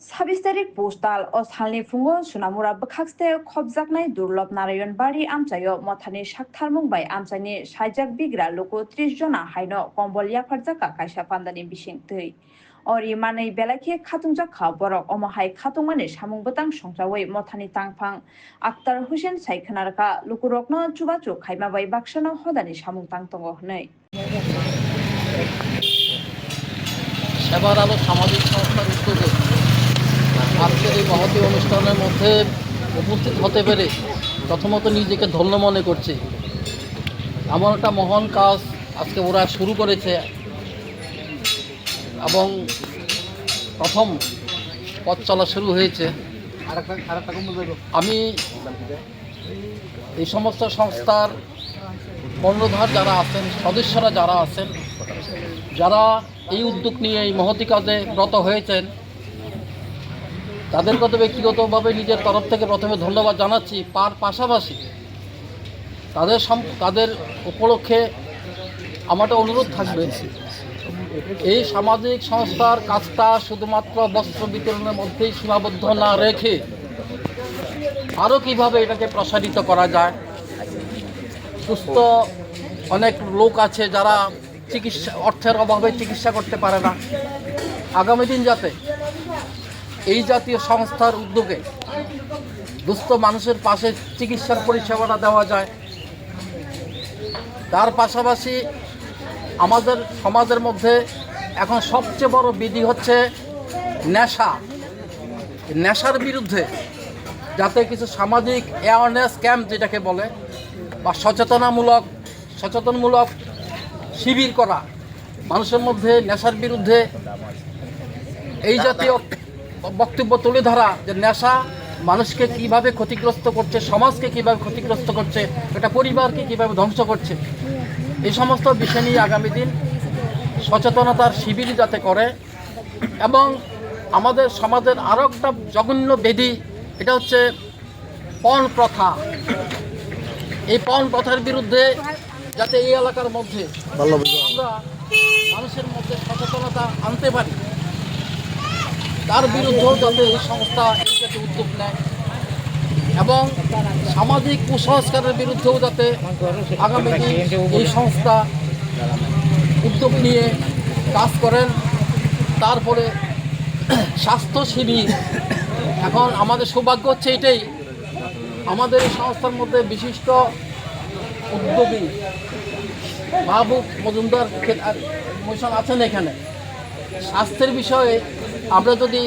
26 तारिख postal o salni fungo sunamura bkhakste khobjaknai durlab narayan bari amchayo mothani saktharmung bai amchani saijak bigra loko 30 jona haino kombol yakharjaka kaisa pandani bising tei ori manei belakhe khatungjak borok omohai khatungmani samung botang songjawi mothani tangphang Akhtar Hussein saikhanarka lukurokno chubachu khaima bai baksano hodani samung tangtongo hnei সেবার আলো সামাজিক সংস্থার উদ্যোগে আজকের এই মহতী অনুষ্ঠানের মধ্যে উপস্থিত হতে পেরে প্রথমত নিজেকে ধন্য মনে করছি। এমন একটা মহান কাজ আজকে ওরা শুরু করেছে এবং প্রথম পথ চলা শুরু হয়েছে। আমি এই সমস্ত সংস্থার কর্ণধার যারা আছেন, সদস্যরা যারা আছেন, যারা এই উদ্যোগ নিয়ে এই মহতী কাজে ব্রত হয়েছেন, তাদেরকে তো ব্যক্তিগতভাবে নিজের তরফ থেকে প্রথমে ধন্যবাদ জানাচ্ছি। পাশাপাশি তাদের উপলক্ষে আমার অনুরোধ থাকবে, এই সামাজিক সংস্থার কাজটা শুধুমাত্র বস্ত্র বিতরণের মধ্যেই সীমাবদ্ধ না রেখে আরও কীভাবে এটাকে প্রসারিত করা যায়। সুস্থ অনেক লোক আছে যারা অর্থের অভাবে চিকিৎসা করতে পারে না। আগামী দিন যাতে এই জাতীয় সংস্থার উদ্যোগে দুস্থ মানুষের পাশে চিকিৎসার পরিষেবাটা দেওয়া যায়। তার পাশাপাশি আমাদের সমাজের মধ্যে এখন সবচেয়ে বড় বিধি হচ্ছে নেশার বিরুদ্ধে যাতে কিছু সামাজিক অ্যাওয়ারনেস ক্যাম্প যেটাকে বলে বা সচেতনমূলক শিবির করা, মানুষের মধ্যে নেশার বিরুদ্ধে এই জাতীয় বক্তব্য তুলে ধরা যে নেশা মানুষকে কিভাবে ক্ষতিগ্রস্ত করছে, সমাজকে কিভাবে ক্ষতিগ্রস্ত করছে, এটা পরিবারকে কিভাবে ধ্বংস করছে, এই সমস্ত বিষয় নিয়ে আগামী দিন সচেতনতার শিবির যাতে করে। এবং আমাদের সমাজের আরও একটা জঘন্য ব্যাধি, এটা হচ্ছে পণ প্রথা। এই পণ প্রথার বিরুদ্ধে যাতে এই এলাকার মধ্যে আমরা মানুষের মধ্যে সচেতনতা আনতে পারি, তার বিরুদ্ধেও যাতে এই সংস্থা এই যাতে উদ্যোগ নেয় এবং সামাজিক কুসংস্কারের বিরুদ্ধেও যাতে আগামী এই সংস্থা উদ্যোগ নিয়ে কাজ করেন। তারপরে স্বাস্থ্য শিবির, এখন আমাদের সৌভাগ্য হচ্ছে এটাই, আমাদের এই সংস্থার মধ্যে বিশিষ্ট উদ্যোগী মাহবুব মজুমদার আছেন। এখানে স্বাস্থ্যের বিষয়ে আমরা যদি